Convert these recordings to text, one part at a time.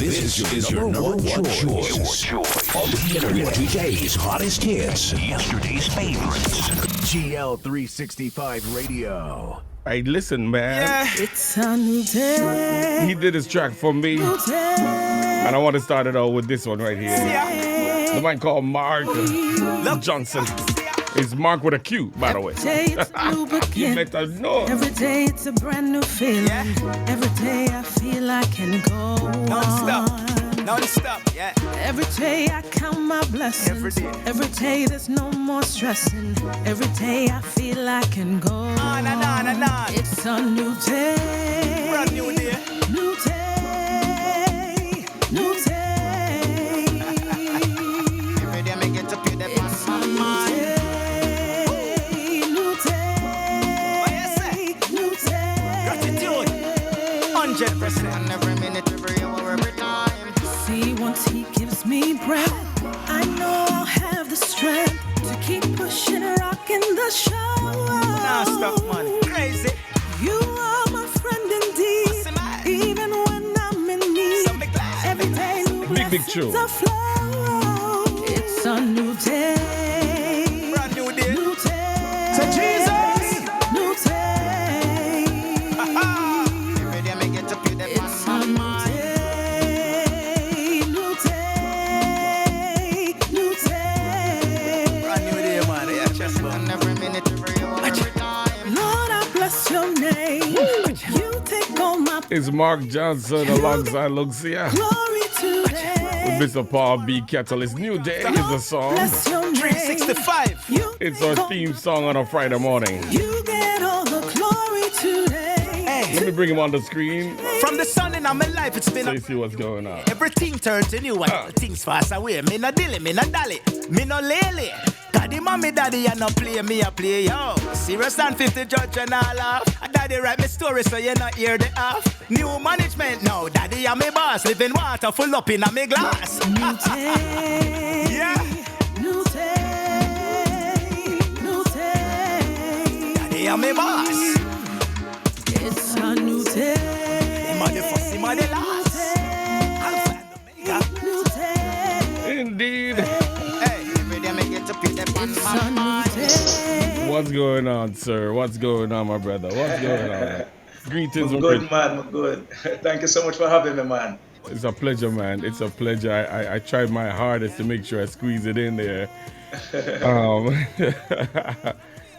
This is your number one choice. On the internet, today's hottest hits, yesterday's favorites. GL365 Radio. Hey, listen, man. Yeah. It's a new day. He did this track for me. And I want to start it out with this one right here. The man called MarQ Johnson. It's Mark with a Q, by the way. You better know. Every day it's a brand new feeling. Every day I feel I can go Non-stop, yeah. Every day I count my blessings. Every day there's no more stressing. Every day I feel I can go It's a new day. Brand new day. New day. New day. Every day I get to pay the It's a new day. New day. What you say? New day. Gratitude. 100%. And every minute, every hour, every time. See, once he gives me breath, I know I'll have the strength to keep pushing, rocking the show. Nah, stop, man. Crazy. You are my friend indeed, even when I'm in need. Every day new blessings are flow. It's a new day. Brand new day. New day. To Jesus. New day. Every day I get to pay the It's a new day. New day. New day. brand new day, man. Yeah, just man. And every minute, every hour, every time. Lord, I bless your name. You take all my It's Mark Johnson alongside Luxia. glory today. With Mr. Paul B. Kettle. It's New Day is the song. Bless your name. 365. You It's our theme song on a Friday morning. You get all the glory today. Hey. Let me bring him on the screen From the sun in my life, it's been so a you see what's going on. everything turns to new and things pass away. Me no dilly, me no dally, me no lily. Daddy, mommy, daddy, I no play, me a play, yo. Serious and 50 judge and all off. Daddy write me story so you not hear the off. New management now, daddy, I'm me boss. Living water full up in a me glass. New day. Yeah. New day. New day. Daddy, I'm me boss. It's a new day. Him a the first, him a the last. Alpha and Omega. New day. Indeed. Hey, every day me get to pick the It's a new day. What's going on, sir? What's going on, my brother? What's going on? Greetings. I'm good, man. I'm good. Thank you so much for having me, man. It's a pleasure, man. It's a pleasure. I tried my hardest to make sure I squeeze it in there.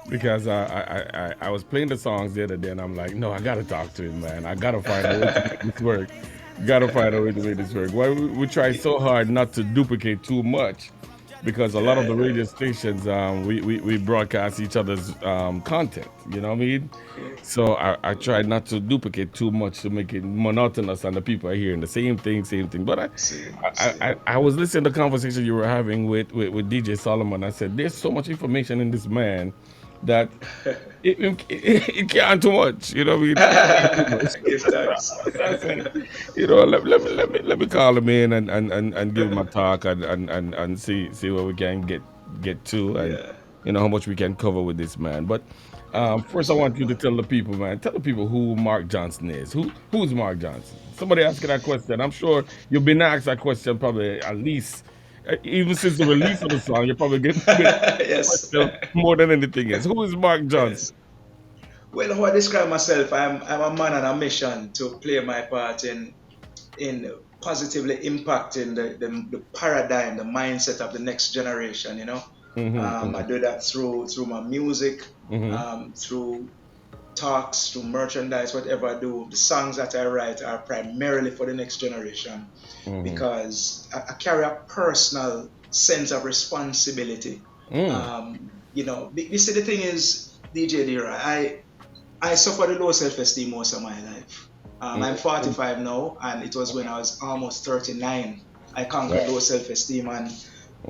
Because I was playing the songs the other day, and I'm like, no, I got to talk to him, man. I got to find a way to make this work. Got to find a way to make this work. Well, we try so hard not to duplicate too much, because a lot of the radio stations, we broadcast each other's content, you know what I mean? So I tried not to duplicate too much to make it monotonous, and the people are hearing the same thing. But I was listening to the conversation you were having with DJ Solomon. I said, there's so much information in this man that it can't too much, you know what I mean? Give thanks. You know, let me call him in and give him a talk and see what we can get to, and you know how much we can cover with this man. But first I want you to tell the people, man, tell the people who Mark Johnson is. Who's Mark Johnson? Somebody asking that question. I'm sure you've been asked that question probably at least even since the release of the song. You're probably getting Yes. question more than anything else. Who is Mark Johnson? Well, how I describe myself, I'm a man on a mission to play my part in positively impacting the paradigm, the mindset of the next generation, you know. I do that through my music, through talks, through merchandise, whatever I do. The songs that I write are primarily for the next generation, because I carry a personal sense of responsibility. You know, you see, the thing is, DJ Dira, I suffered low self-esteem most of my life. I'm 45 now, and it was when I was almost 39 I conquered low self-esteem, and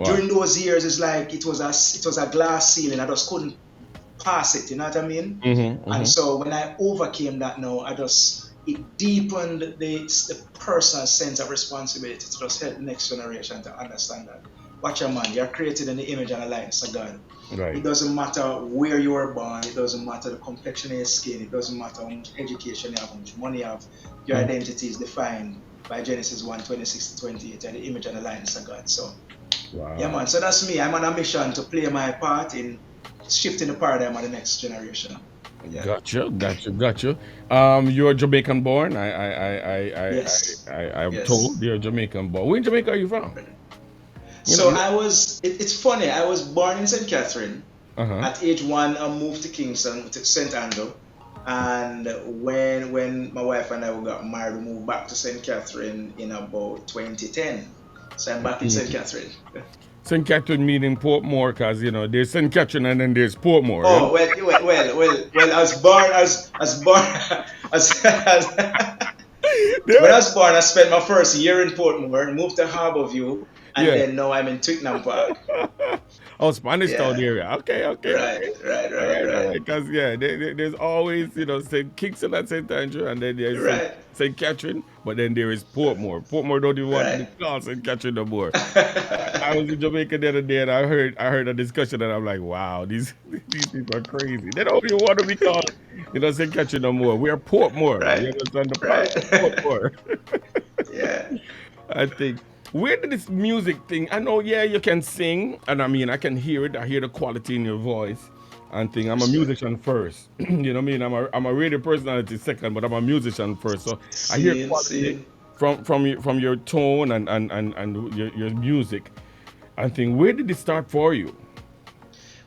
during those years, it's like it was a glass ceiling. I just couldn't pass it. You know what I mean? And so when I overcame that, now it deepened the personal sense of responsibility to just help the next generation to understand that. Watch your man, you're created in the image and the likeness of God. Right. It doesn't matter where you were born, it doesn't matter the complexion of your skin, it doesn't matter how much education you have, how much money you have, your identity is defined by Genesis 1:26-28, and the image and the likeness of God. So, Wow. yeah, man. So that's me. I'm on a mission to play my part in shifting the paradigm of the next generation. Yeah. Gotcha. You're Jamaican born. Yes. I'm Yes. told you're Jamaican born. Where in Jamaica are you from? So it's funny, I was born in St. Catherine. At age 1, I moved to Kingston, to St. Andrew. And when my wife and I got married, we moved back to St. Catherine in about 2010. So I'm back in St. Catherine. St. Catherine meaning Portmore, because there's St. Catherine and then there's Portmore. Oh, well, I was born when I was born, I spent my first year in Portmore, moved to Harborview, and then now I'm in Twickenham Park. Oh, Spanish Town area. Okay. Right. Because there's always St. Kingston and St. Andrew, and then there's St. Catherine, but then there is Portmore. Portmore don't even want to be called St. Catherine no more. I was in Jamaica the other day, and I heard a discussion, and I'm like, wow, these people are crazy. They don't even want to be called St. Catherine no more. We're Portmore. Right. You understand the part? Portmore. Yeah. I think. Where did this music thing? I know, you can sing, and I can hear it. I hear the quality in your voice, and think I'm a musician first. You know what I mean? I'm a radio personality second, but I'm a musician first. So I hear quality from your tone and your music. I think, where did it start for you?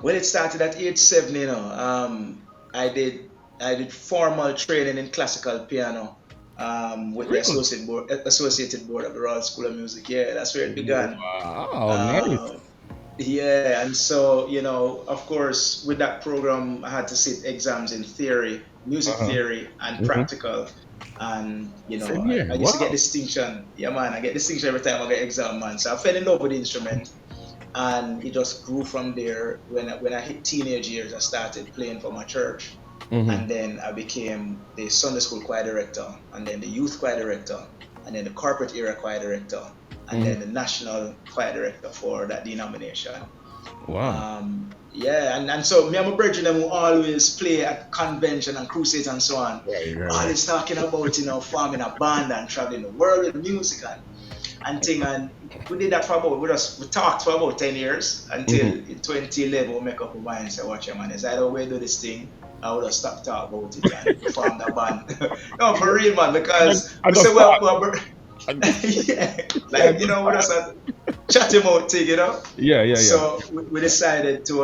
Well, it started at age 7. I did formal training in classical piano. With the Associated Board of the Royal School of Music. Yeah, that's where it began. Wow, nice. Yeah, and so, of course, with that program, I had to sit exams in theory, music theory, and practical. And, I used to get distinction. Yeah, man, I get distinction every time I get exam, man. So I fell in love with the instrument. And it just grew from there. When I hit teenage years, I started playing for my church. And then I became the Sunday school choir director, and then the youth choir director, and then the corporate era choir director, and then the national choir director for that denomination. Wow. And so me and my brethren will always play at convention and crusades and so on. Right. Always talking about forming a band and traveling the world with music and thing. And we did that we talked for about 10 years until in 2011 we make up our mind and say, watch your man, is either way do this thing, I would have stopped talking about it and formed a band. No, for real, man, because we say, we just a chatting about thing, Yeah. So we decided to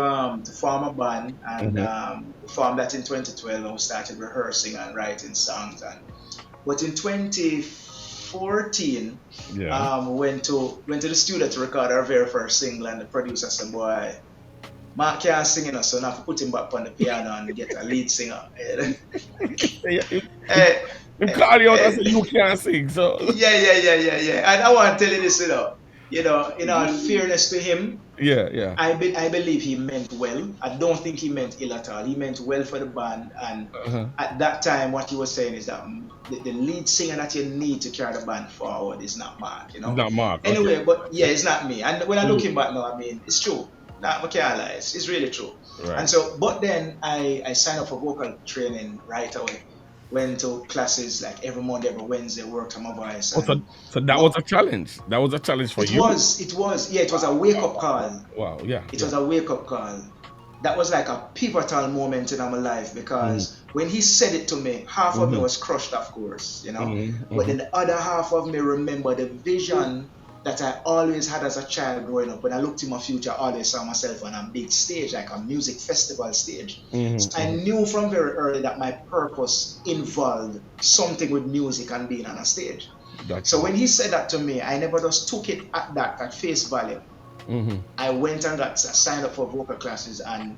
form a band, and formed that in 2012, and we started rehearsing and writing songs. But in 2014, we went to the studio to record our very first single, and the producer said, boy, MarQ can't sing, so now I have to put him back on the piano and get a lead singer. You call you out and say you can't sing, so. Yeah. And I want to tell you this, in all fairness to him, I believe he meant well. I don't think he meant ill at all. He meant well for the band, and at that time, what he was saying is that the lead singer that you need to carry the band forward is not MarQ. It's not MarQ. Anyway, okay. But it's not me. And when I looking back now, it's true. I can't lie. It's really true. Right. And so, but then I signed up for vocal training right away. Went to classes like every Monday, every Wednesday, worked on my voice. So that was a challenge. That was a challenge for you. It was. Yeah, it was a wake-up call. Wow, yeah. It was a wake-up call. That was like a pivotal moment in my life, because when he said it to me, half of me was crushed, of course, But then the other half of me remembered the vision that I always had as a child growing up. When I looked in my future, I always saw myself on a big stage, like a music festival stage. So I knew from very early that my purpose involved something with music and being on a stage. So when he said that to me, I never just took it at face value. I went and signed up for vocal classes and,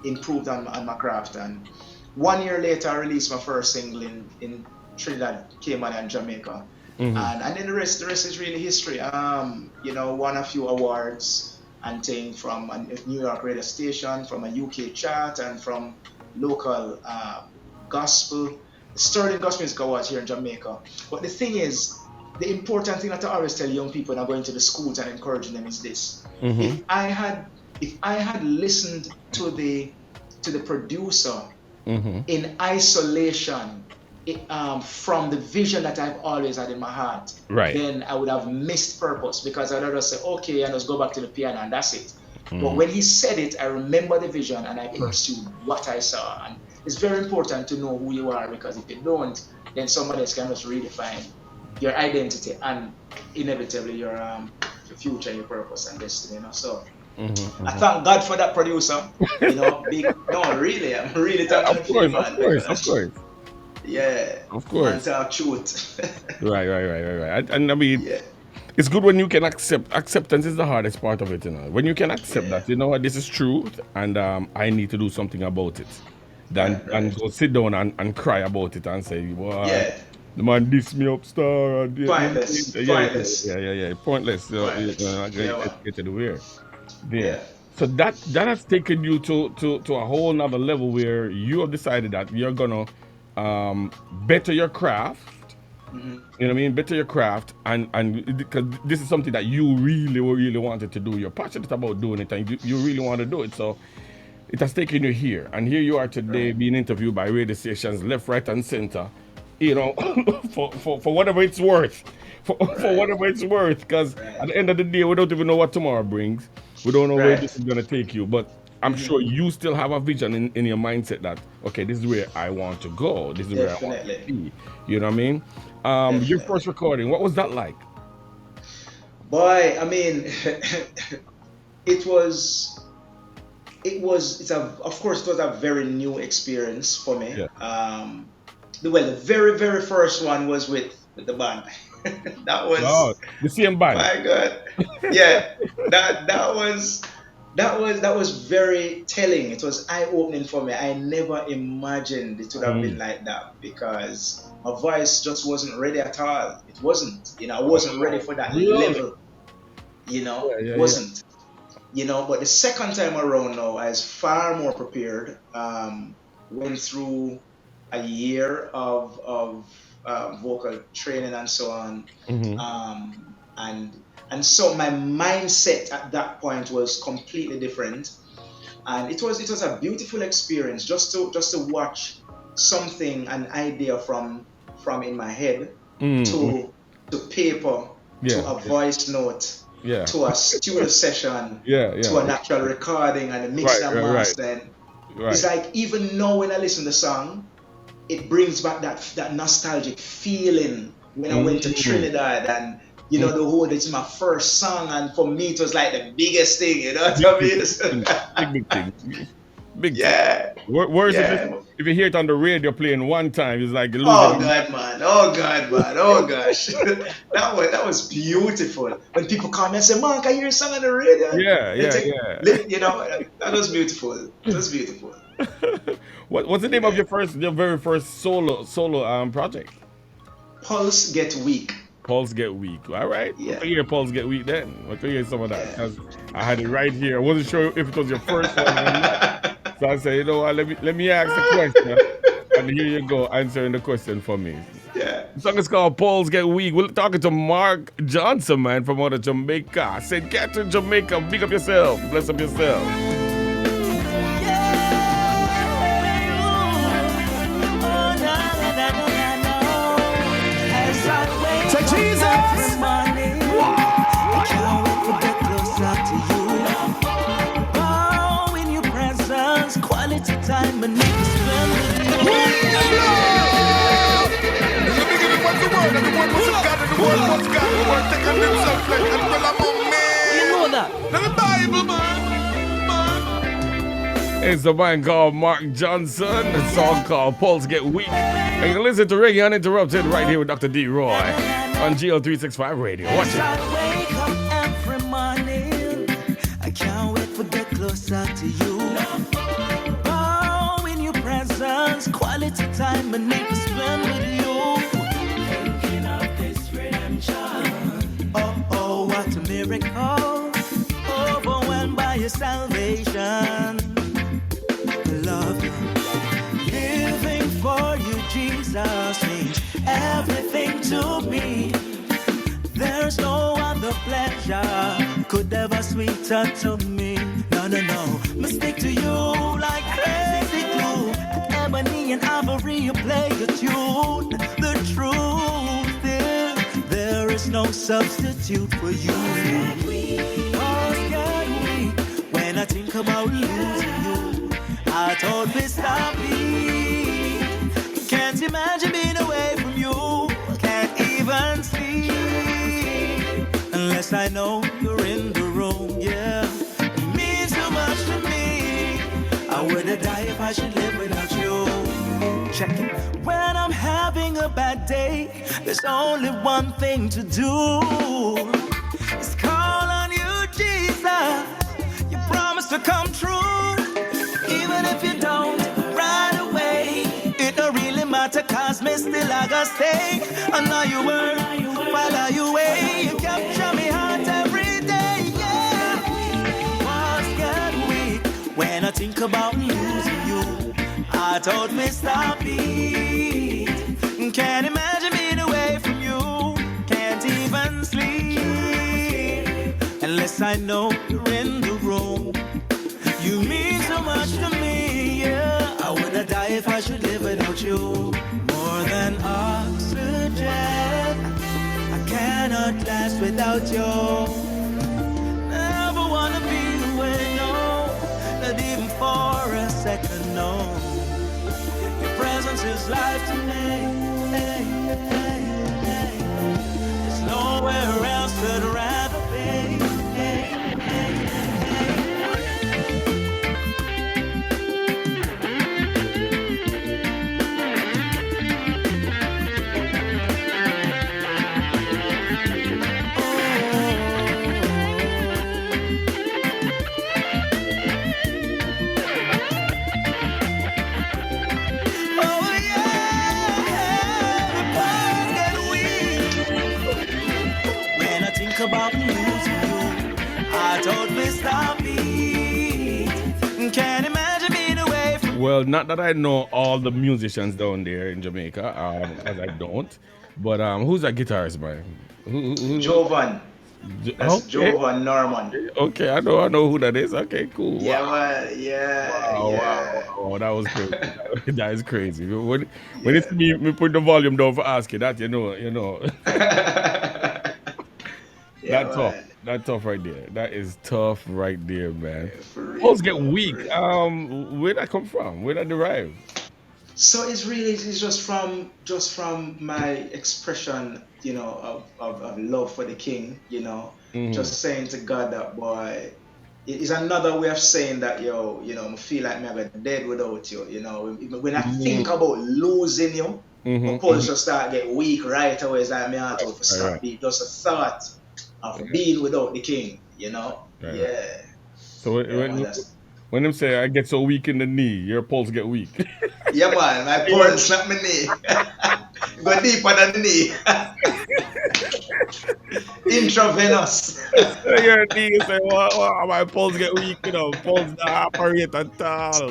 improved on my craft. And 1 year later, I released my first single in Trinidad, Cayman, and Jamaica. And then the rest is really history. Won a few awards and things from a New York radio station, from a UK chart, and from local gospel, Sterling Gospel Music Awards here in Jamaica. But the thing is, the important thing that I always tell young people when I go into the schools and encouraging them is this: if I had listened to the producer in isolation, from the vision that I've always had in my heart, then I would have missed purpose, because I'd just say, okay, and just go back to the piano and that's it. But when he said it, I remember the vision and I pursued what I saw. And it's very important to know who you are, because if you don't, then somebody else can just redefine your identity and inevitably your future, your purpose and destiny. So I thank God for that producer. Really, I'm really thankful. Of course. Yeah, of course. Our truth. Right. And I mean, it's good when you can accept. Acceptance is the hardest part of it, When you can accept that, what, this is truth, and I need to do something about it. And go sit down and cry about it and say, well, the man dissed me up, star. Pointless. Pointless. Get it weird. Yeah. So that has taken you to a whole nother level where you have decided that you're gonna better your craft. You know what I mean? Better your craft, and because this is something that you really wanted to do. You're passionate about doing it, and you really want to do it. So it has taken you here, and here you are today, being interviewed by radio stations left, right, and center. For whatever it's worth, for whatever it's worth. Because at the end of the day, we don't even know what tomorrow brings. We don't know where this is gonna take you, but I'm sure you still have a vision in your mindset that, okay, this is where I want to go. This is where I want to be. You know what I mean? Your first recording, what was that like? Boy, I mean, of course, it was a very new experience for me. Yeah. The very, very first one was with the band. That was the same band. My God, yeah, that was very telling. It was eye-opening for me. I never imagined it would have been like that, because my voice just wasn't ready at all. It wasn't, I wasn't ready for that level. It wasn't. But the second time around now, I was far more prepared. Went through a year of vocal training and so on. And so my mindset at that point was completely different, and it was a beautiful experience just to watch something, an idea from in my head to paper, to a voice note, to a studio session, to an actual recording and a mix and master. It's like, even now when I listen to the song, it brings back that nostalgic feeling when I went to Trinidad, and the whole, it's my first song, and for me it was like the biggest thing, what I mean? Big thing. Big thing. Where is it? If you hear it on the radio playing one time, it's like losing. Oh God, man! Oh gosh! that was beautiful. When people call me and say, "Mark, I hear a song on the radio." That was beautiful. It was beautiful. What's the name of your very first solo project? Pulse Get Weak. Pulse Get Weak. All right. Yeah. I hear Pulse Get Weak then. I can hear some of that. Because I had it right here. I wasn't sure if it was your first one or not. So I said, let me ask the question. And here you go, answering the question for me. Yeah. The song is called Pulse Get Weak. We're talking to MarQ Johnson, man, from out of Jamaica. I said, get to Jamaica. Big up yourself. Bless up yourself. Time and make you spend with you. In the beginning was the word, and the word was God, and the word was God. The word taken himself flesh and dwell among men. You know that? Now the Bible, man. It's a man called MarQ Johnson. A song called Pulse Get Weak. And you can listen to Reggae Uninterrupted right here with Dr. D. Roy on GL365 Radio. Watch it. I wake up every morning. I can't wait to get closer to you. Quality time and need to spend with you. Thinking of this redemption. Oh, what a miracle. Overwhelmed by your salvation. Love you. Living for you, Jesus, means everything to me. There's no other pleasure could ever sweeter to me. No. Mistake to you like crazy glue. ebony and ivory, you play your tune. The truth is, there is no substitute for you. Walls get weak when I think about losing you. I told Mr. B, can't imagine being away from you. Can't even sleep unless I know you're in the room. Yeah, it means so much to me. I would've died if I should live without you. Check it. When I'm having a bad day, there's only one thing to do. It's call on you, Jesus. You promise to come true. Even if you don't right away, it don't really matter, cause me still I gotta stay. I know you were, while are you away? You capture me heart every day, yeah. Walls get weak when I think about losing you. I told me stop it. Can't imagine being away from you. Can't even sleep unless I know you're in the room. You mean so much to me, yeah. I would die if I should live without you. More than oxygen, I cannot last without you. Never wanna be away, no, not even for a second, no. Your presence is life to me. Hey, hey, hey. There's nowhere else I'd rather be. Hey, hey. About losing you, I told me stop it. Can't imagine being away from. Well, not that I know all the musicians down there in Jamaica, as I don't. But who's that guitarist, man? Who? Jovan. That's Okay. Jovan Norman. Okay, I know who that is. Okay, cool. Yeah, Wow. well, yeah, yeah. Wow, that was crazy. That is crazy. When it's me put the volume down for asking that, you know. Yeah, That's tough. man. That's tough right there. That is tough right there, man. For real, Pulse get man, weak. for real. Where'd that come from? Where'd that derive? So it's just from my expression, of love for the King, just saying to God that, boy, it's another way of saying that, I feel like me I got dead without you, when I think about losing you, my pulse just start get weak right away. It's like me heart out for stop beat. Just a thought of being without the King, Right. Yeah. So when them say I get so weak in the knee, your pulse get weak. Yeah, man, my pulse, not my knee. Go deeper than the knee. Intravenous. Your knee say, well, my pulse get weak, pulse not operate at all.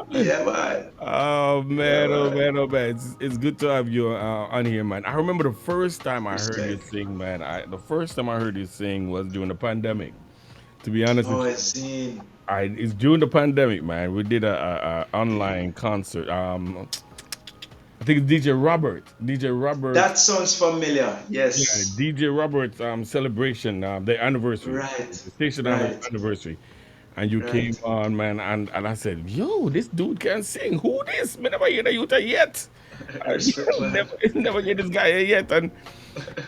Yeah, man. Oh man, Yeah, man. oh man. It's good to have you on here, man. I remember the first time I heard you sing, man. The first time I heard you sing was during the pandemic. To be honest Oh, with I you, see. it's during the pandemic, man. We did a online concert. I think it's DJ Robert. That sounds familiar. Yeah, Yes. DJ Robert's celebration, the anniversary, Right. the station Right. anniversary. And you came Right. on, man, and I said, yo, this dude can sing. Who this? Me never hear the youth yet. Respect, man. never hear this guy yet. And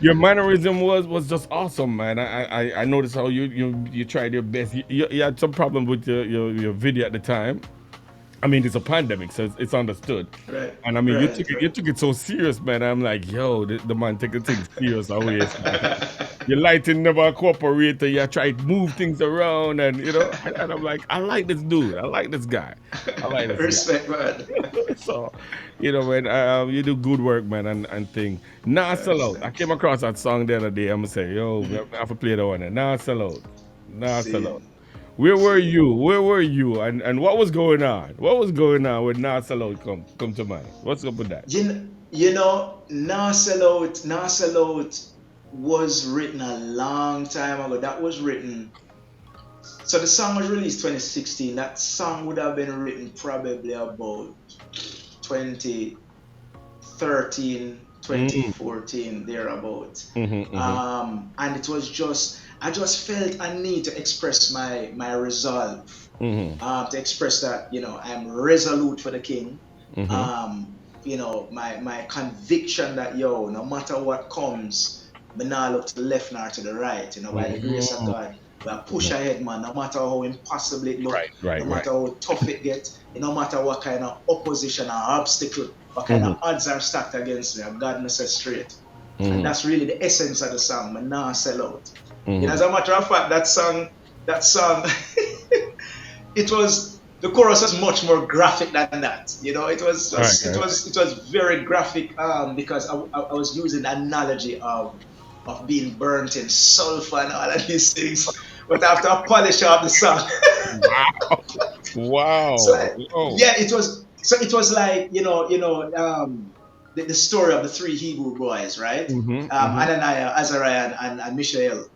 your mannerism was just awesome, man. I noticed how you tried your best. You had some problem with your video at the time. I mean, it's a pandemic, so it's understood. Right. And I mean, Right. you took it so serious, man. I'm like, yo, the man take the thing serious always. Your lighting never cooperate. You try to move things around, and and I'm like, I like this dude. I like this guy. I like this Respect, man. guy. So, man, you do good work, man, and thing. Nah, sell out. I came across that song the other day. I'm gonna say, yo, we have to play that one. Nah, sell out. Nah, sell out. Where were you? Where were you? And what was going on? What was going on when Nah Sell Out come to mind? What's up with that? Nah Sell Out was written a long time ago. That was written So the song was released 2016. That song would have been written probably about 2013, 2014, thereabout. And it was just, I just felt a need to express my resolve, to express that, you know, I'm resolute for the king. You know, my conviction that, yo, no matter what comes, me not look to the left nor to the right, you know, by the grace of God. But push ahead, man, no matter how impossible it looks, no matter how tough it gets, no matter what kind of opposition or obstacle, what kind of odds are stacked against me, God me say straight. And that's really the essence of the song, man, nah sell out. You know, as a matter of fact, that song, it was, the chorus was much more graphic than that. You know, it was very graphic because I was using the analogy of being burnt in sulfur and all of these things. But after I polish off the song, wow. So, yeah, it was. So it was like the story of the three Hebrew boys, right? Ananiah, Azariah, and Mishael,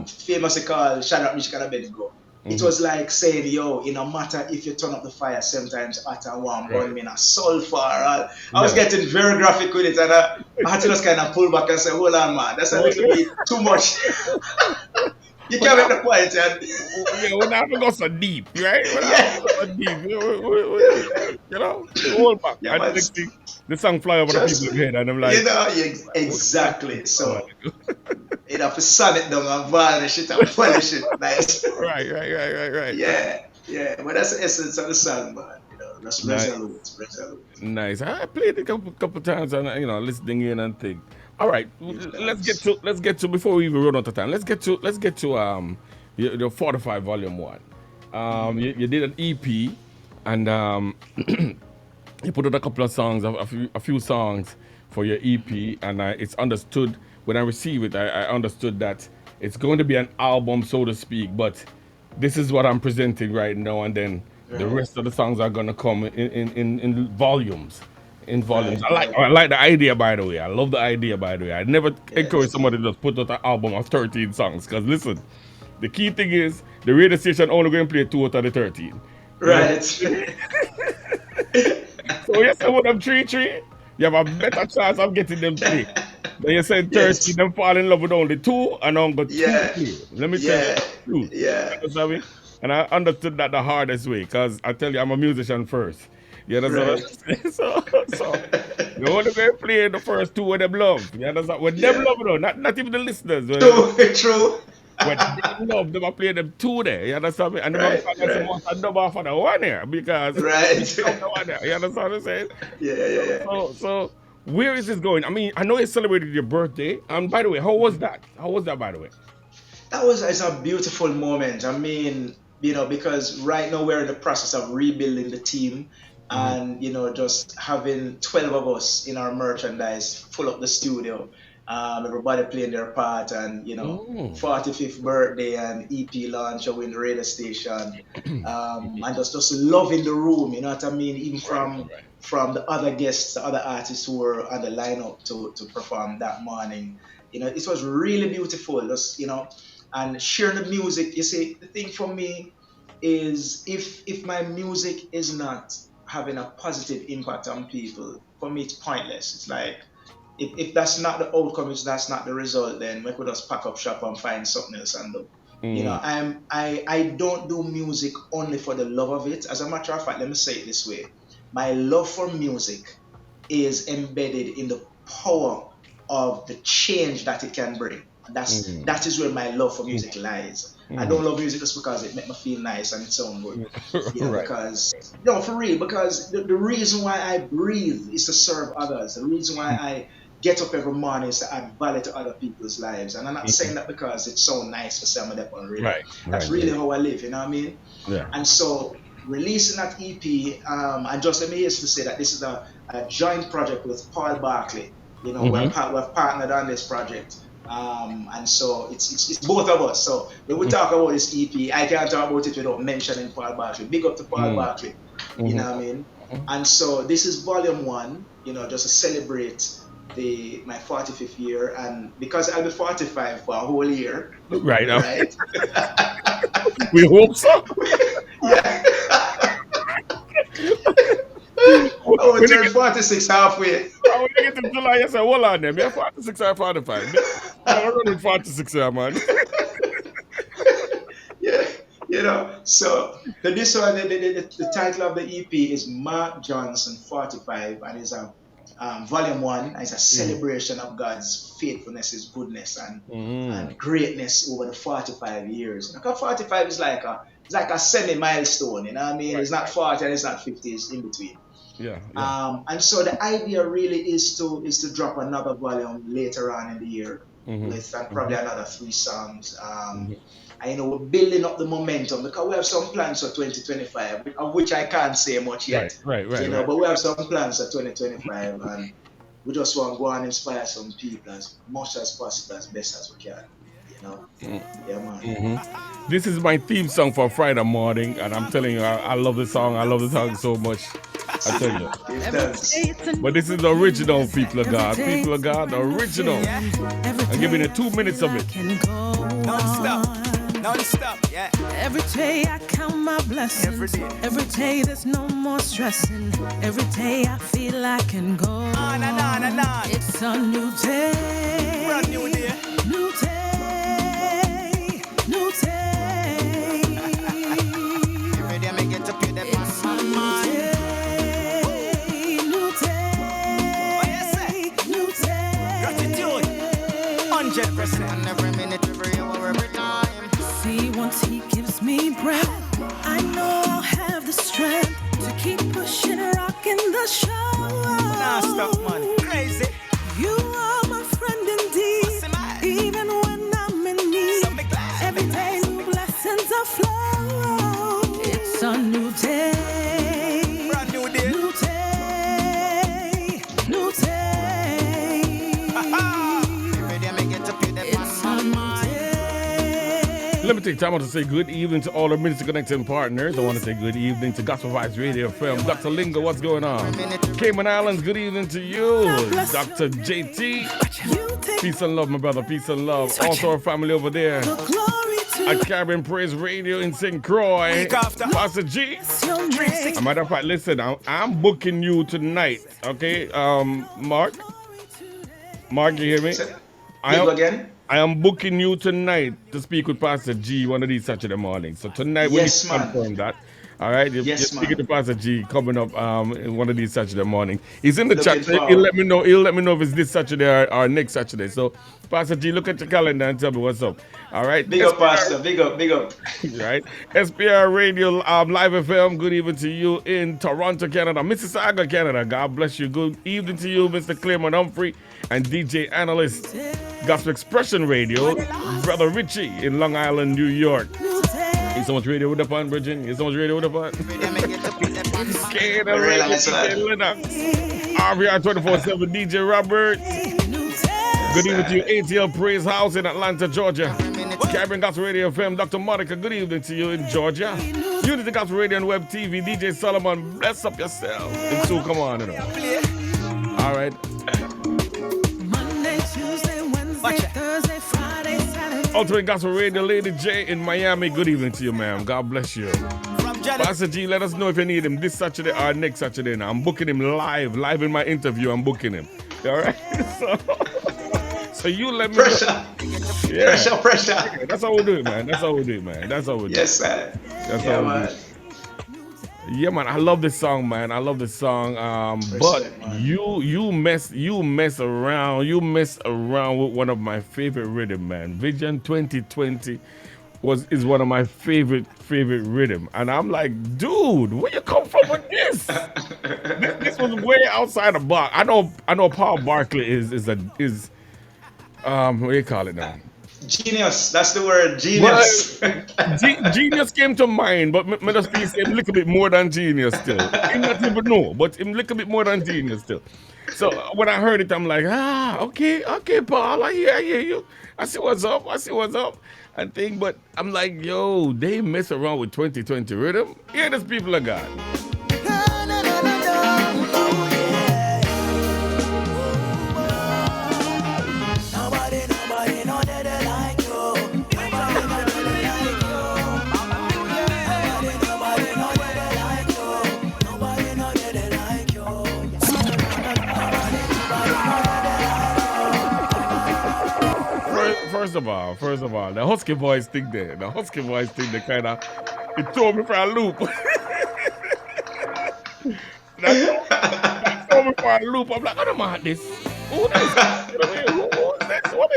famously called Shadrach, Meshach, and Abednego. It was like saying, yo, it no matter if you turn up the fire 7 times hot and warm, burn me in a sulfur. I was getting very graphic with it, and I had to just kind of pull back and say, hold on, man, that's a little bit too much. You can't make the point, and we're not going to go so deep, right? We're not going so deep. You know, hold back. Yeah, I think the song fly over the people's head, and I'm like, you know, exactly. So, you know, to sun it down and varnish it and polish it nice. Right. Yeah. But that's the essence of the song, man. You know, that's resolute. Nice. I played it a couple times, and you know, listening in and think. All right, let's get to before we even run out of time. Let's get to your 45 Volume 1. You did an EP, and you put out a couple of songs, a few songs for your EP, and it's understood. When I receive it, I understood that it's going to be an album, so to speak, but this is what I'm presenting right now, and then the rest of the songs are going to come in volumes. I like the idea, by the way. I love the idea, by the way. I never encourage somebody to just put out an album of 13 songs, because listen, the key thing is the radio station only going to play 2 out of the 13. Right. So you say with them 3, you have a better chance of getting them 3. Then you said 30, them fall in love with only 2 and on got 2. Let me tell you. Yeah. You know, and I understood that the hardest way, because I tell you, I'm a musician first. You understand? So you only going to play the first 2 with them love. You understand? With them love, though, not even the listeners. True. When they love, they will play them 2 there. You understand me? And they must dub off of the 1 here, because the 1 there. You understand what I'm saying? Yeah. So where is this going? I mean, I know you celebrated your birthday. And by the way, how was that? By the way? It's a beautiful moment. I mean, you know, because right now we're in the process of rebuilding the team. And, you know, just having 12 of us in our merchandise, full up the studio, everybody playing their part, and, you know, 45th birthday and EP launch in the radio station, and just loving the room, you know what I mean, even from the other guests, the other artists who were on the lineup to perform that morning. You know, it was really beautiful, just, you know, and sharing the music. You see, the thing for me is if my music is not having a positive impact on people, for me it's pointless. It's like, if that's not the outcome, if that's not the result, then we could just pack up shop and find something else and do. You know, I don't do music only for the love of it. As a matter of fact, let me say it this way. My love for music is embedded in the power of the change that it can bring. That is where my love for music lies. I don't love music just because it makes me feel nice and it sounds good. You know, because, no, for real, because the reason why I breathe is to serve others. The reason why I get up every morning is to add value to other people's lives. And I'm not saying that because it's so nice to say I'm that on radio. That's really how I live, you know what I mean? Yeah. And so releasing that EP, and just let me here to say that this is a joint project with Paul Barkley. You know, we've partnered on this project. And so it's both of us. So when we talk about this EP, I can't talk about it without mentioning Paul Barkley. Big up to Paul Barkley. You know what I mean? And so this is Volume 1, you know, just to celebrate my 45th year, and because I'll be 45 for a whole year. Right. We hope so. Yeah. Oh, we turned 46 halfway. When you get to July, you say, hold on there. Me 46 or 45. I'm running 46 here, man. Yeah, so this one, the title of the EP is Mark Johnson 45, and it's a volume 1. It's a celebration of God's faithfulness, His goodness, and greatness over the 45 years. Because 45 is like a semi milestone. You know what I mean? Right. It's not 40 and it's not 50. It's in between. Yeah. And so the idea really is to drop another volume later on in the year with probably another 3 songs. I know we're building up the momentum because we have some plans for 2025, of which I can't say much yet. Right. But we have some plans for 2025, and we just want to go and inspire some people as much as possible, as best as we can. Yeah, man. This is my theme song for Friday morning, and I'm telling you, I love the song. I love the song so much. I tell you. But this is the original, people of God. People of God, the original. I'm giving you 2 minutes of it. Non-stop, yeah. Every day I count my blessings. Every day there's no more stressing. Every day I feel I can go on. It's a new day. Brand new day. New day. New day. Every day I get to pay that it's a new day. New day. What you say? New day. Gratitude. 100%. Every minute, every hour, every time. See, once He gives me breath, I know I'll have the strength to keep pushing, rocking the show. Nah, stop, man. Crazy. You are my friend indeed, even when I'm in need. Every day new blessings are flow. It's a new day. Brand new day. New day. New day. Every day I get to pay that it's a new day. Let me take time out to say good evening to all our Ministry Connection partners. I want to say good evening to Gospel Vibes Radio FM. Dr. Lingo, what's going on? Cayman Islands, good evening to you. Dr. JT, peace and love, my brother, peace and love. Also our family over there at Caribbean Praise Radio in St. Croix. Pastor G. As a matter of fact, listen, I'm booking you tonight, okay? Mark, you hear me? I am booking you tonight to speak with Pastor G one of these Saturday mornings. So tonight we need to confirm that. All right, you're speaking to Pastor G coming up in one of these Saturday morning. He's in the chat. He'll let me know. If it's this Saturday or next Saturday. So Pastor G, look at your calendar and tell me what's up. All right. Big up, Pastor. Big up. Right. SPR Radio Live FM. Good evening to you in Toronto, Canada, Mississauga, Canada. God bless you. Good evening to you, Mr. Claremont Humphrey and DJ Analyst. Gospel Expression Radio, Brother Richie in Long Island, New York. Is so much radio with the fun, Bridget? Is so much radio with the fun? RVR 24/7 DJ Robert. Good evening to you, ATL Praise House in Atlanta, Georgia. Caribbean Gospel Radio FM, Dr. Monica. Good evening to you in Georgia. Unity Gospel Radio and Web TV, DJ Solomon. Bless up yourself. And so come on, All right. Thursday, Friday, Saturday. Ultimate Gospel Radio, Lady J in Miami. Good evening to you, ma'am. God bless you. Pastor G, let us know if you need him this Saturday or next Saturday. Now, I'm booking him live in my interview. I'm booking him. All right? So you let me know. Yeah. Pressure. That's how we do it, man. Yes, sir. That's how we do it. Yeah, man, I love this song, man. But you mess around with one of my favorite rhythm, man. Vision 2020 is one of my favorite rhythm, and I'm like, dude, where you come from with this? This was way outside the box. I know Paul Barkley is what do you call it now? Genius, that's the word, genius. Well, genius came to mind, but me just feel him a little bit more than genius still. Him not even know, but him a little bit more than genius still. So when I heard it, I'm like, okay, Paul, I hear you. I see what's up, and think, but I'm like, yo, they mess around with 2020 rhythm. Yeah, there's people of God. first of all, the husky voice thing there, kind of, it threw me for a loop. that threw me for a loop. I'm like, I don't mind this. Who is this? Who is this? What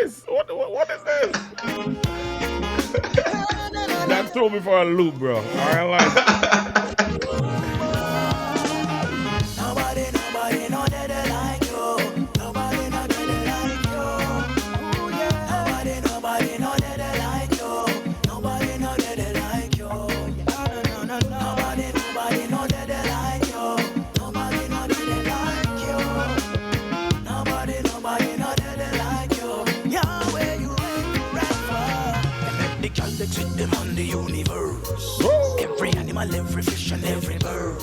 is this? That threw me for a loop, bro. I ain't like Nobody know that they like you. Nobody know that they like you. Ooh, yeah. Nobody know that they like you. Nobody know that they like you. No. Nobody know that they like you. Nobody know that they like you. Nobody know that they like you. Yeah, where you right for? The girl that treat them on the universe. Every animal, every fish, and every bird.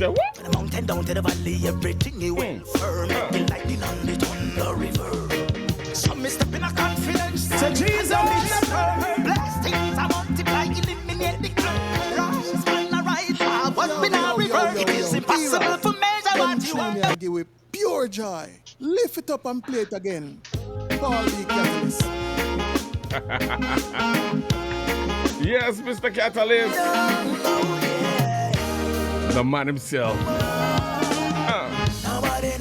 what? From the mountain down to the valley, everything you went firm. Make the lightning on the thunder river. So me step in a confidence. So Jesus, blessings I multiply, eliminate the curse. Rise and I rise, what we now reverse. It is impossible for measure what you want. I give it pure joy. Lift it up and play it again. Paul the Catalyst. Yes, Mr. Catalyst. The man himself. Nobody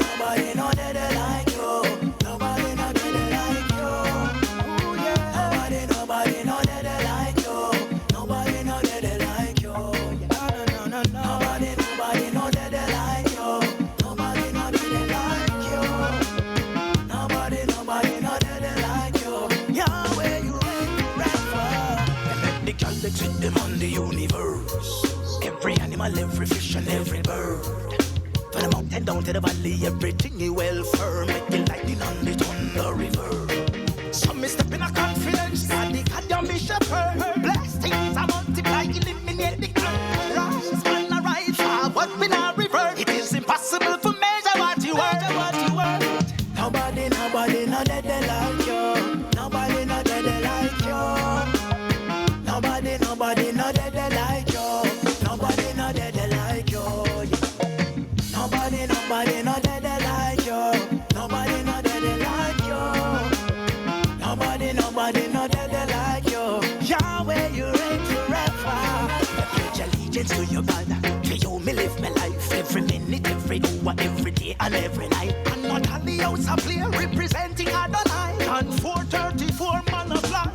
know that they like you. Nobody know that they like you. Ooh, yeah. Nobody know that they like you. Nobody know that they like you. No. Nobody know that they like you. Nobody know that they like you. Nobody know that they like you. Yeah, where you right for? The girl that treat them on the universe. Every animal, every fish, and every bird. From the mountain down to the valley, everything is well firm. Make the lightning on the thunder river. So me step in a confidence. God, the God, your bishop, blessings I multiply, eliminate the curse. Rise and I rise, what we now revert. It is impossible for measure what you are. Nobody know that they like you. Nobody know that they like you. Nobody know that they like you. Nobody know that they like you. Nobody know that they like you. Nobody know that they like you. Nobody know that they like you. Yahweh, you reign forever. I pledge allegiance to your God. To you me live my life. Every minute, every hour, every day, and every night. And not on the house I play representing Adonai. And 434 man of life.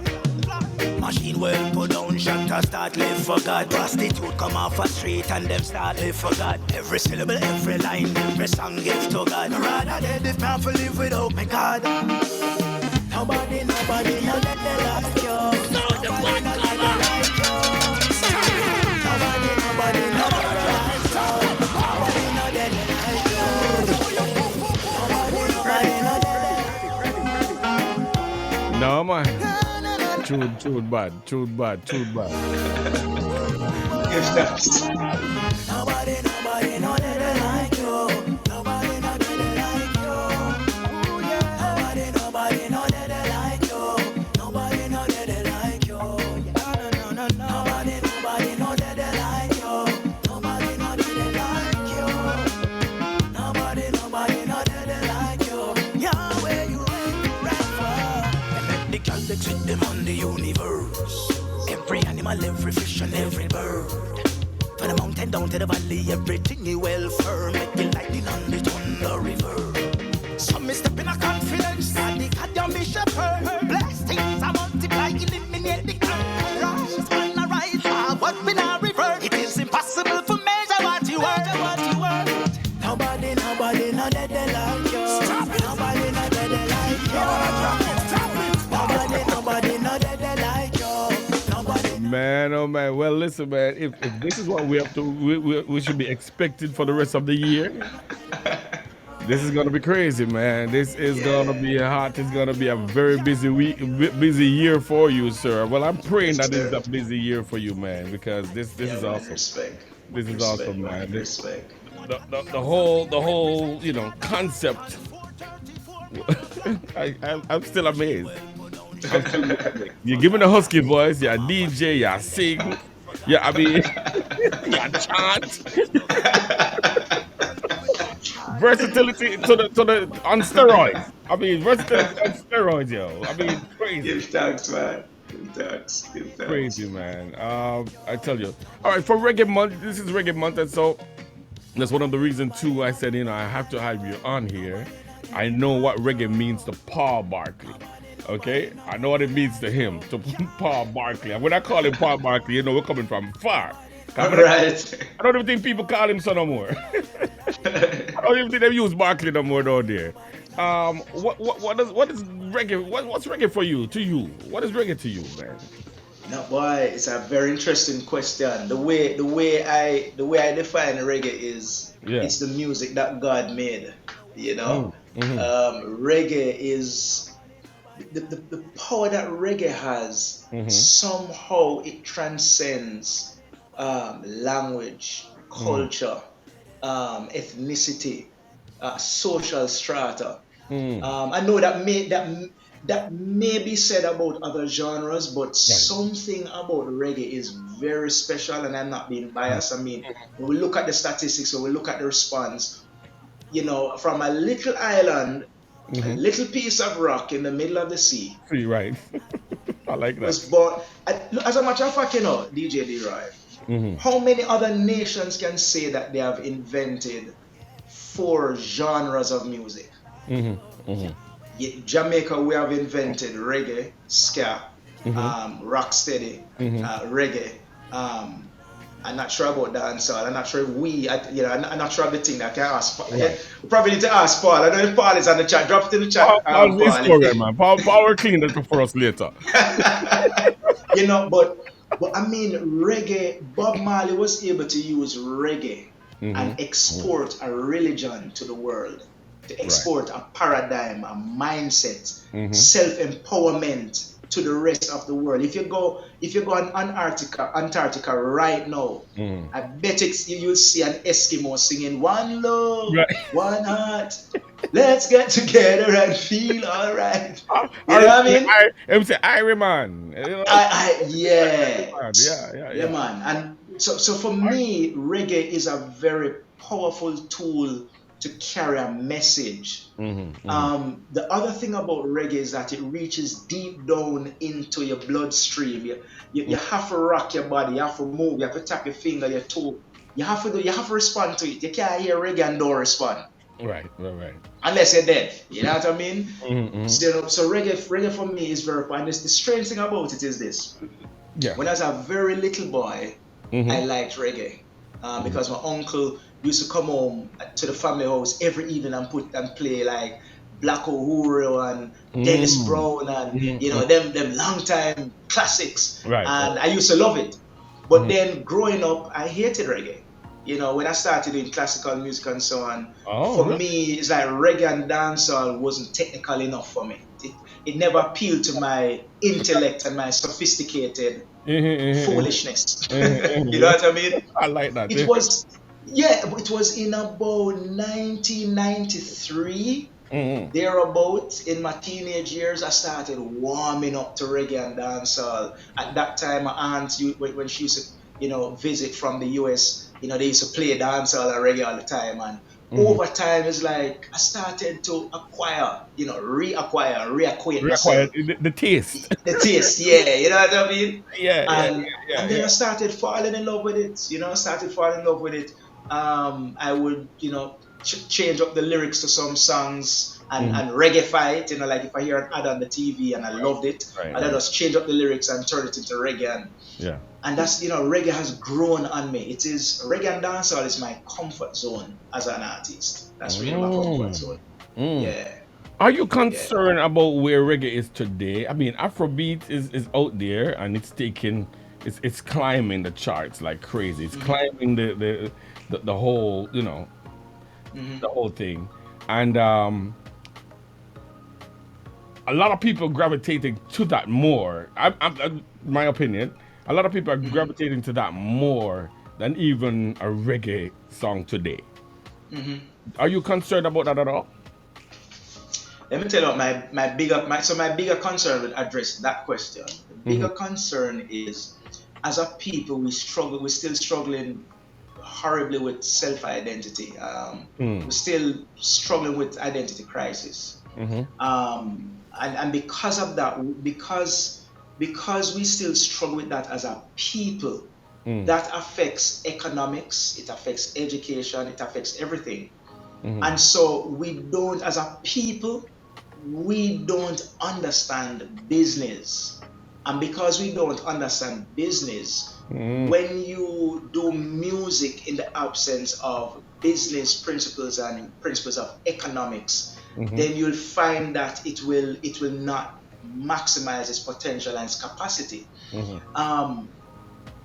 Machine well put down, shutter start live for God. Prostitute come off a street and them start live for God. Every syllable, every line, every song give to God. Rather dead if man for live without my God. Nobody know that they like you. Nobody know that they like you. Nobody know that they like you. Nobody know that they like you. No, man. Too bad. If that's Nobody know that they like you. Nobody know that they like you. Ooh, yeah. Nobody know that they like you. Nobody know that they like you. No. Nobody know that they like you. Nobody know that they like you. Nobody know that they like you. Yahweh, you right for. The girl that treat them on the universe. Every animal, every fish, and every bird. From the mountain down to the valley, everything is well firm. Make the lightning on the thunder river. So me step in a confidence. God, the God, your bishop, blessings I multiply, eliminate the curse. Rise and I rise, what we now revert. It is impossible for measure what you are. Nobody know that they like you. Nobody know that they like you. Nobody know that they like you. Man, oh man. Well, listen, man. If this is what we have to, we should be expected for the rest of the year. This is gonna be crazy, man. This is gonna be hot. It's gonna be a very busy busy year for you, sir. Well, I'm praying that it's a busy year for you, man, because this is awesome. Respect. This is awesome, man. Respect. The whole concept. I'm still amazed. You give me the husky voice, you're a DJ, you sing, you chant. Versatility to the on steroids. Versatility on steroids, yo. Crazy. Give thanks, man. Give thanks. Give thanks. Crazy, man. I tell you. All right, for Reggae Month, this is Reggae Month, and so that's one of the reasons too. I said, I have to have you on here. I know what reggae means to Paul Barkley. Okay, I know what it means to him, to Paul Barkley. And when I call him Paul Barkley, we're coming from far. Right. I don't even think people call him so no more. I don't even think they use Barkley no more down there. What is reggae? What's reggae for you? To you, what is reggae to you, man? No, boy, it's a very interesting question. The way I define reggae is it's the music that God made. Reggae is the power that reggae has. Somehow it transcends language, culture, ethnicity, social strata. I know that may be said about other genres, but something about reggae is very special, and I'm not being biased. I mean, when we look at the statistics, when we look at the response, from a little island, a little piece of rock in the middle of the sea. Right. I like that. Was born, as a matter of fact, DJ D-Roy, how many other nations can say that they have invented 4 genres of music? Jamaica, we have invented reggae, ska, rocksteady, reggae. I'm not sure about dancehall. I'm not sure if I'm not sure of the thing that I can ask. We probably need to ask Paul. I don't know if Paul is on the chat. Drop it in the chat. Paul's man. Paul will clean that for us later. But I mean, reggae. Bob Marley was able to use reggae and export a religion to the world. To export a paradigm, a mindset, self-empowerment to the rest of the world. If you go on Antarctica right now, I bet you'll see an Eskimo singing "One Love, One Heart, let's get together and feel alright." You know what I mean? I would say Irie man. Yeah, man. And so for me, reggae is a very powerful tool to carry a message. The other thing about reggae is that it reaches deep down into your bloodstream. You have to rock your body, you have to move, you have to tap your finger, your toe. You have to respond to it. You can't hear reggae and don't respond. Right. Unless you're dead. You know what I mean? So reggae for me is very important. The strange thing about it is this. When I was a very little boy, I liked reggae. Because my uncle used to come home to the family house every evening and play like Black Uhuru and Dennis Brown and them long time classics. Right. And I used to love it. But then growing up, I hated reggae. When I started doing classical music and so on, me, it's like reggae and dancehall wasn't technical enough for me. It never appealed to my intellect and my sophisticated foolishness. You know what I mean? I like that. It was in about 1993, thereabout. In my teenage years, I started warming up to reggae and dancehall. At that time, my aunt, when she used to, visit from the US, they used to play dancehall and reggae all the time. And over time, it's like I started to reacquaint myself. The taste. The taste, you know what I mean? And then I started falling in love with it. I would, change up the lyrics to some songs and reggae it, like if I hear an ad on the TV and I loved it, and I just change up the lyrics and turn it into reggae. And that's, reggae has grown on me. It is, reggae and dancehall is my comfort zone as an artist. That's really my comfort zone. Are you concerned about where reggae is today? I mean, Afrobeat is out there and it's climbing the charts like crazy. It's climbing the whole, the whole thing. And a lot of people gravitating to that more. My opinion, a lot of people are gravitating to that more than even a reggae song today. Are you concerned about that at all? Let me tell you what my bigger concern would address that question. The bigger concern is, as a people, we're still struggling horribly with self-identity. We're still struggling with identity crisis. and because of that, because we still struggle with that as a people, that affects economics, it affects education, it affects everything. And so we don't, as a people, we don't understand business. And because we don't understand business, when you do music in the absence of business principles and principles of economics, then you'll find that it will not maximize its potential and its capacity.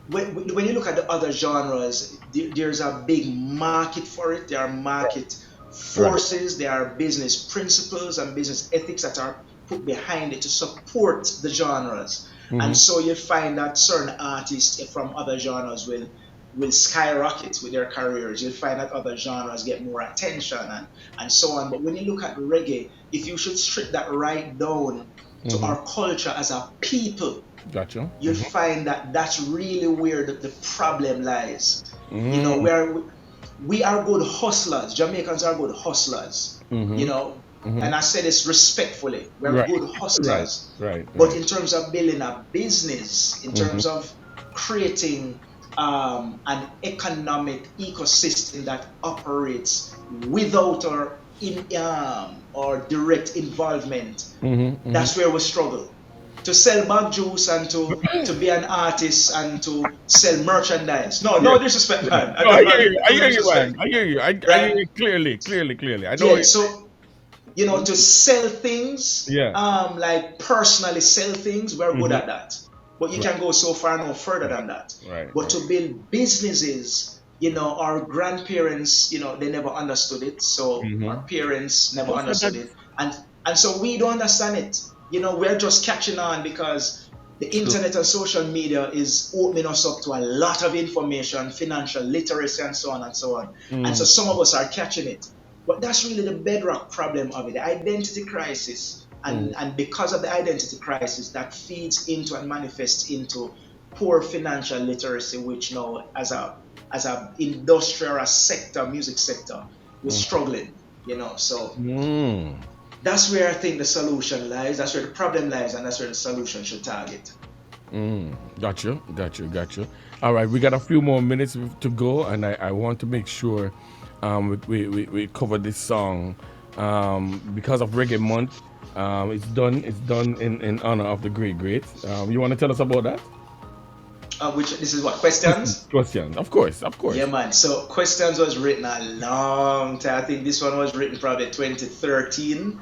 When you look at the other genres, there's a big market for it. There are market forces, there are business principles and business ethics that are put behind it to support the genres. And so you find that certain artists from other genres will skyrocket with their careers. You'll find that other genres get more attention and so on. But when you look at reggae, if you should strip that right down to our culture as a people, Gotcha. you'll find that that's really where the problem lies. You know, where we are good hustlers. Jamaicans are good hustlers. You know, and I say this respectfully. We're good hustlers. But in terms of building a business, in terms of creating an economic ecosystem that operates without our direct involvement, that's where we struggle. To sell bag juice and to be an artist and to sell merchandise. No disrespect, man. I hear you, man. I hear you. I hear you clearly. I know. Yeah, so you know, to sell things, like personally sell things, we're good at that. But you can go so far no further than that. But to build businesses, you know, our grandparents, you know, they never understood it. So our parents never understood it. And so we don't understand it. You know, we're just catching on because the internet and social media is opening us up to a lot of information, financial literacy, and so on and so on. And so some of us are catching it. But that's really the bedrock problem of it, the identity crisis. And because of the identity crisis, that feeds into and manifests into poor financial literacy, which now, as a industrial sector, music sector, we're struggling, you know. So that's where I think the solution lies. That's where the problem lies, and that's where the solution should target. Gotcha. All right, we got a few more minutes to go, and I want to make sure we cover this song because of Reggae Month. It's done in honor of the great. You want to tell us about that? This is what, Questions? Questions, of course. Yeah, man. So Questions was written a long time. I think this one was written probably 2013.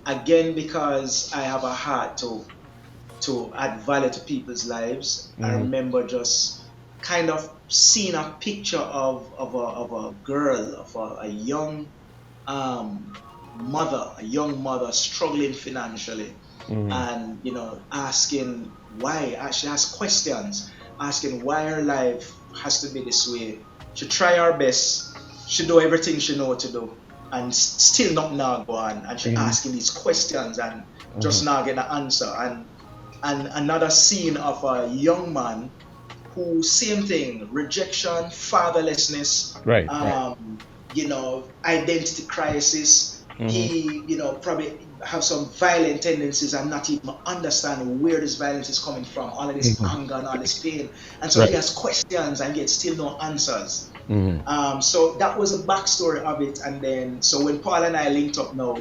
Again, because I have a heart to add value to people's lives. I remember just kind of seeing a picture of a girl, of a young mother struggling financially, and you know, asking why. She has questions, asking why her life has to be this way. She try her best, she do everything she know to do, and still not now go on. And she asking these questions and just not get an answer. And another scene of a young man who, same thing, rejection, fatherlessness, you know, identity crisis. He, you know, probably have some violent tendencies and not even understand where this violence is coming from, all of this anger and all this pain. And so he has questions and yet still no answers. So that was the backstory of it. And then, so when Paul and I linked up now,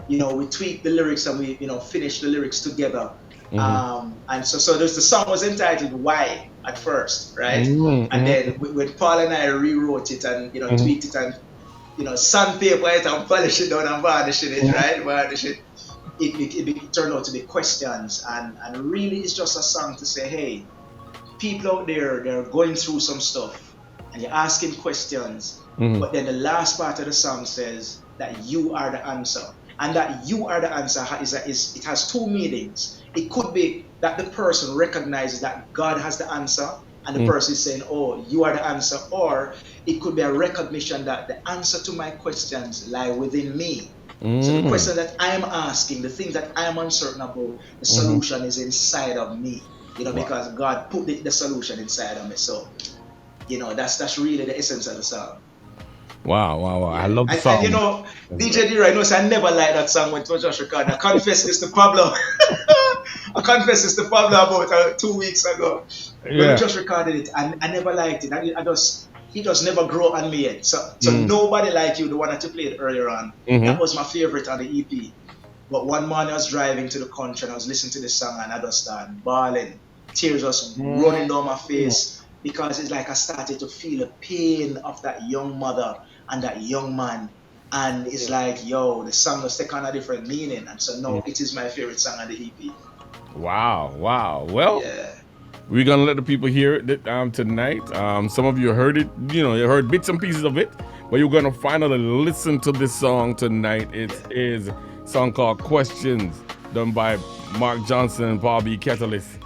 you know, we tweaked the lyrics and we, you know, finished the lyrics together. And so the song was entitled Why at first, right? And then when Paul and I rewrote it and, you know, tweaked it and, you know, sandpaper it and polish it down and varnish it, right? Varnish it. It turned out to be Questions, and really it's just a song to say, hey, people out there, they're going through some stuff and you're asking questions, but then the last part of the song says that you are the answer. And that you are the answer it has two meanings. It could be that the person recognizes that God has the answer, and the person is saying, oh, you are the answer. Or it could be a recognition that the answer to my questions lie within me. So the question that I am asking, the thing that I am uncertain about, the solution is inside of me. You know, because God put the solution inside of me. So, you know, that's really the essence of the song. Wow. I love the song. And you know, DJ D-Roy knows I never liked that song when it was just recorded. I confess this to Pablo. I confess this to Pablo about 2 weeks ago. When we just recorded it, and I never liked it. He just never grew on me yet. So Nobody Like You, the one that you played earlier on, that was my favorite on the EP. But one morning I was driving to the country and I was listening to this song and I just started bawling. Tears was running down my face because it's like I started to feel the pain of that young mother and that young man. And it's like, yo, the song was taking on a different meaning. And so now it is my favorite song on the EP. Wow. Well, we're going to let the people hear it tonight. Some of you heard it, you heard bits and pieces of it, but you're going to finally listen to this song tonight. It is a song called Questions, done by Mark Johnson and Paul B. Catalyst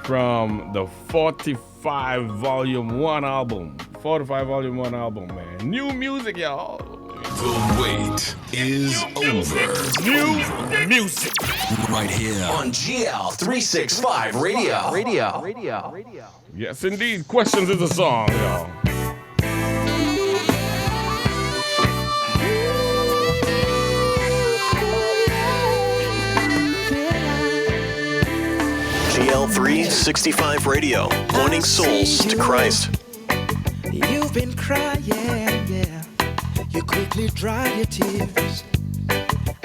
from the 45 Volume 1 album. 45 Volume 1 album, man. New music, y'all. The wait is over. New music. Right here on GL365 Radio. Yes, indeed. Questions is a song, y'all. GL365 Radio, pointing souls to Christ. You've been crying, yeah. You quickly dry your tears.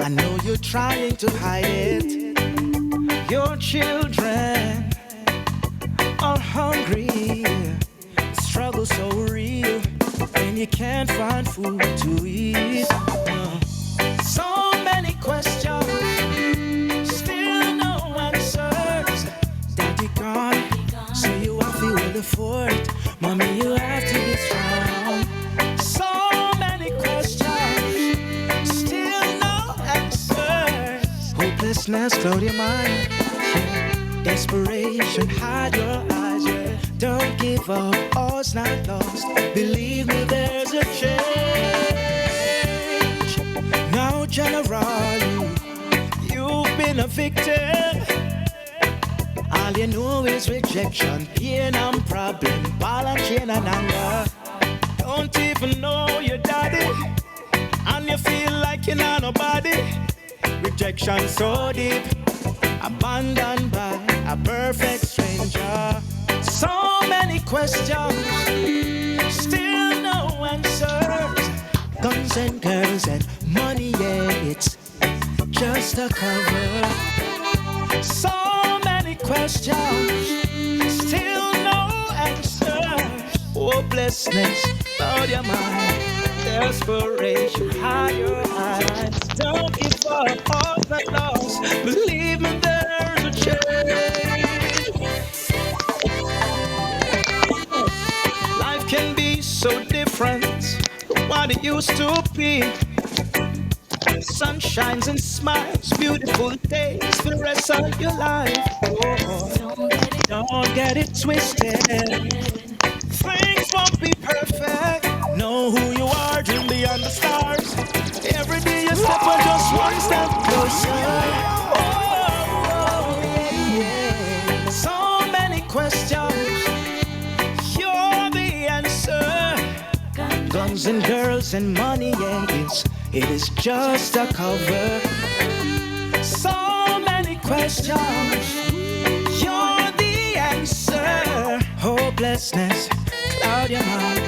I know you're trying to hide it. Your children are hungry. The struggle's so real, and you can't find food to eat. So many questions, still no answers. Daddy gone, so you have to will afford it. Mommy, you have to be strong. So many questions, still no answers. Hopelessness cloud your mind. Desperation hide your eyes. Yeah. Don't give up, all's not lost. Believe me, there's a change. Now, General, you've been a victim. All you know is rejection, pain and problem, ball and chain and anger. Don't even know your daddy, and you feel like you're not nobody. Rejection so deep, abandoned by a perfect stranger. So many questions, still no answers. Guns and girls and money, yeah, it's just a cover. So many questions, still no answers. Hopelessness, cloud your mind. Desperation, hide your eyes. Don't give up, all's not lost. Believe me, there's a change. Life can be so different from what it used to be. Sun shines and smiles, beautiful days for the rest of your life. Oh, don't get it twisted. Things won't be perfect. Know who you are, dream beyond the stars. Every day you step on just one step closer. Yeah. So many questions, you're the answer. Guns and girls and money, yeah, it is just a cover. So many questions, you're the answer. Hopelessness, cloud your mind.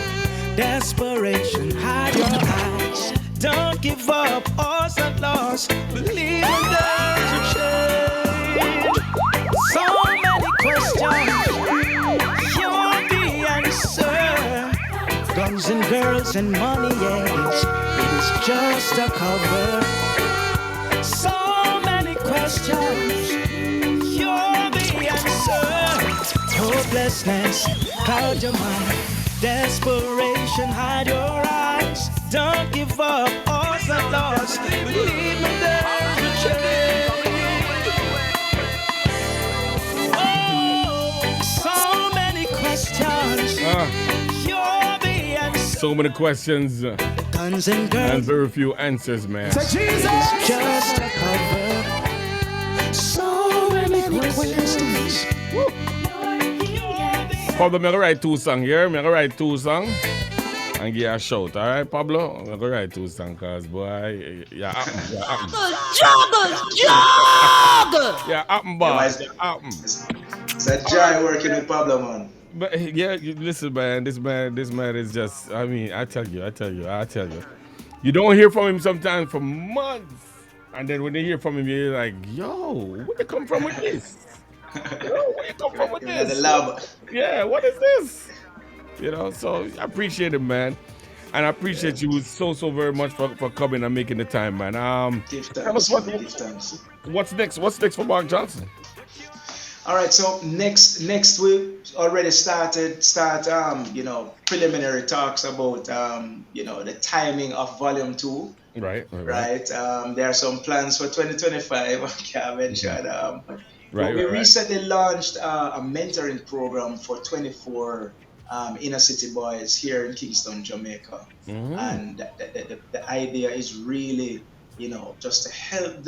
Desperation, hide your eyes. Don't give up, all's not lost. Believe in there's a change. So many questions, you're the answer. Guns and girls and money, yes, it is just a cover. So many questions, you're the answer. Hopelessness, cloud your mind. Desperation, hide your eyes. Don't give up, all's not lost. Believe me, there's a change. Oh, so many questions. You're the answer. So many questions Guns and girls and very few answers, man. Just a cover. So many questions. Probably me write two songs here. Me write two songs. and give you a shout. All right, Pablo? I'm going to write two songs because, boy, yeah, happen. Juggle! Yeah, happen, Yeah, boy. man, it's a joy working with Pablo, man. But yeah, listen, man. This man is just. I mean, I tell you. You don't hear from him sometimes for months, and then when you hear from him, you're like, "Yo, where you come from with this? Where you come from with Give me the this? love. Yeah, what is this? So I appreciate it, man, and I appreciate you so very much for coming and making the time, man. Give Tell us thanks, man. Give thanks. what's next? What's next for Mark Johnson? All right, so next we already start preliminary talks about the timing of volume 2. Right. There are some plans for 2025. I can't mention. Right. We recently launched a mentoring program for 24 inner city boys here in Kingston, Jamaica, and the idea is really just to help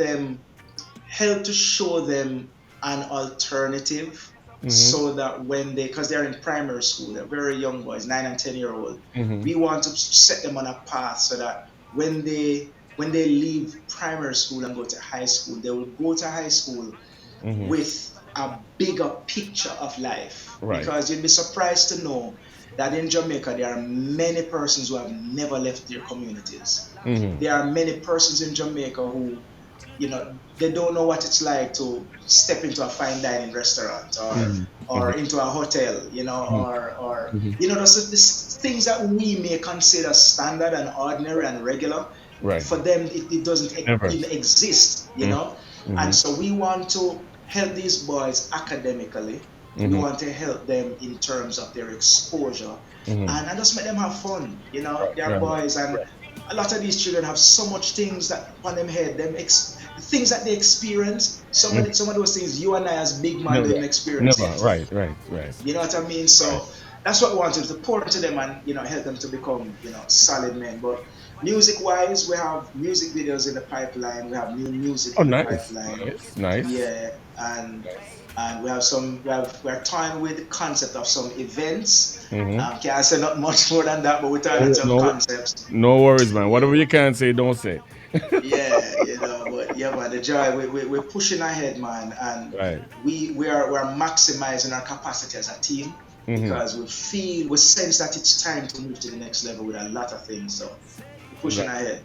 to show them an alternative, so that because they're in primary school, they're very young boys, 9 and 10-year-old. We want to set them on a path so that when they leave primary school and go to high school, they will go to high school with a bigger picture of life. Right. Because you'd be surprised to know that in Jamaica there are many persons who have never left their communities. There are many persons in Jamaica who they don't know what it's like to step into a fine dining restaurant or into a hotel, or those things that we may consider standard and ordinary and regular. Right. For them, it doesn't even exist, And so we want to help these boys academically. We want to help them in terms of their exposure, and just make them have fun. They're boys, and a lot of these children have so much things that on them head, things that they experience. Some of those things you and I as big man didn't experience. Never. Right. You know what I mean? So that's what we want to pour into them and help them to become solid men. But music-wise, we have music videos in the pipeline. We have new music in the pipeline. Nice. Yeah, and we have we're toying with the concept of some events. Can't say not much more than that, but we're toying with some concepts. No worries, man. Whatever you can say, don't say. Yeah, but man, the joy we're pushing ahead, man, and we're maximizing our capacity as a team, because we sense that it's time to move to the next level with a lot of things. So we're pushing ahead.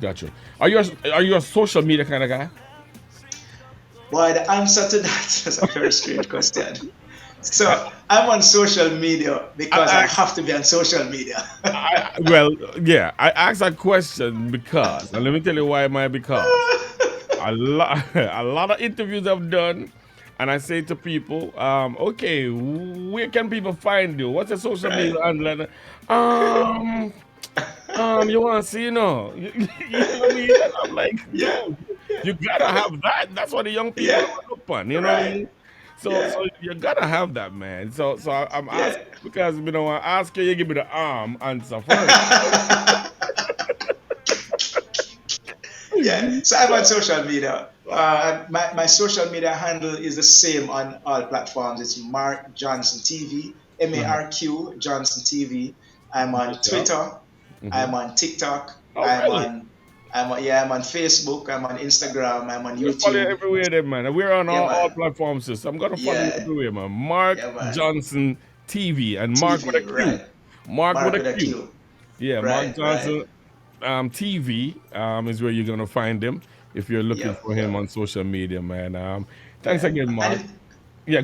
Gotcha. Are you a social media kind of guy? Boy, the answer to that is a very strange question. So I'm on social media because I have to be on social media. I asked that question because, and let me tell you why. Because a lot of interviews I've done, and I say to people, okay, where can people find you? What's your social media handle? You want to see, you know what I mean? And I'm like, yo, you gotta have that. That's what the young people look on, you know what I mean? So you gotta have that, man. So I'm asking because I ask you give me the answer first. So I'm on social media. My social media handle is the same on all platforms. It's Mark Johnson TV, MarQ Johnson TV. I'm on Twitter. I'm on TikTok. I'm on Facebook. I'm on Instagram. I'm on YouTube. Follow you everywhere, there, man. We're on all platforms, sis. I'm gonna follow you everywhere, man. Mark Johnson TV and Mark with a Q. Right. Mark with a Q. Yeah, Right, Mark Johnson TV is where you're gonna find him if you're looking for him on social media, man. Thanks again, Mark. Go ahead.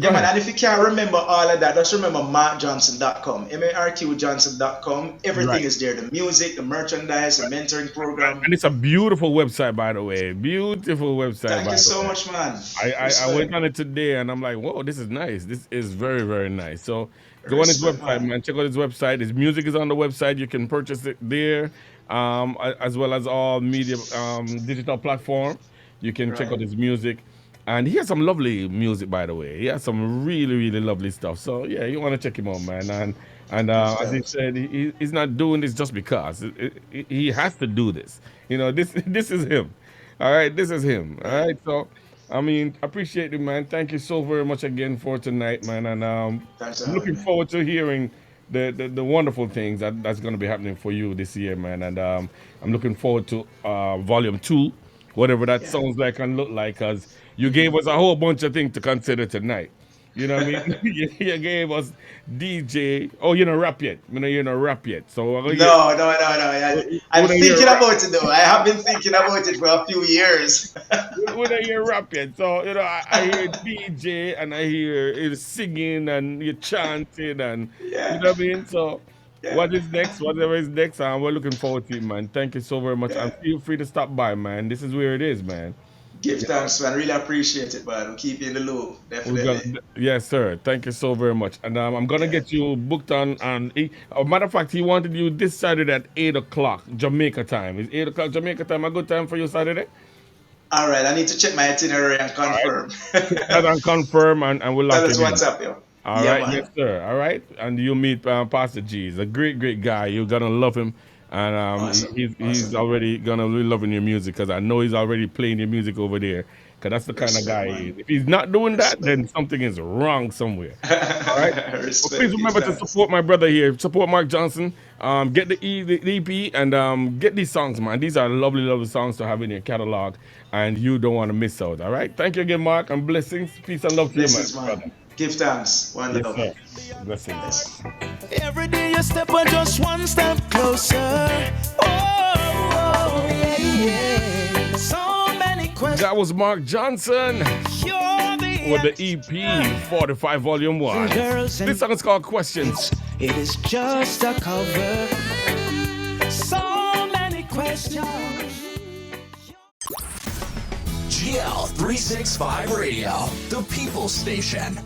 Man, and if you can't remember all of that, just remember markjohnson.com, MarQJohnson.com. Everything is there. The music, the merchandise, the mentoring program. And it's a beautiful website, by the way. Beautiful website. Thank you so much, man. I went on it today, and I'm like, whoa, this is nice. This is very, very nice. So go on his website, man. Check out his website. His music is on the website. You can purchase it there, as well as all media digital platform. You can check out his music. And he has some lovely music, by the way. He has some really, really lovely stuff. So, yeah, you want to check him out, man. And as he said, he's not doing this just because. He has to do this. This is him. All right, this is him. All right, so, appreciate it, man. Thank you so very much again for tonight, man. And I'm looking forward to hearing the wonderful things that's going to be happening for you this year, man. And I'm looking forward to Volume 2, whatever that sounds like and look like, because you gave us a whole bunch of things to consider tonight. You know what I mean? You gave us DJ. Oh, you're not rap yet. You're not rap yet. So No. I'm thinking about it though. I have been thinking about it for a few years. We don't hear rap yet. So I hear DJ and I hear you singing and you chanting and you know what I mean. So what is next? Whatever is next, we're looking forward to it, man. Thank you so very much. And feel free to stop by, man. This is where it is, man. Give thanks, man. Really appreciate it, man. We'll keep you in the loop, definitely. Yes, sir. Thank you so very much. And I'm gonna get you booked on. Matter of fact, he wanted you this Saturday at 8 o'clock Jamaica time. Is 8 o'clock Jamaica time a good time for you Saturday? All right. I need to check my itinerary and confirm. And confirm, and we'll lock it in. What's up, yo. All right, yes, sir. All right, and you meet Pastor G. He's a great guy. You're gonna love him. And awesome. He's already gonna be loving your music, because I know he's already playing your music over there. Because that's the kind of guy he is. If he's not doing that, then something is wrong somewhere. All right. Please remember to support my brother here. Support Mark Johnson. Get the EP and get these songs, man. These are lovely songs to have in your catalog, and you don't want to miss out. All right. Thank you again, Mark, and blessings, peace and love to you, man. Brother. Give thanks. One love. Blessings. Every day you step on just one step closer. Yeah. So many questions. That was Mark Johnson with the EP 45 Volume 1. This song is called Questions. It is just a cover. So many questions. GL365 Radio, the People's Station.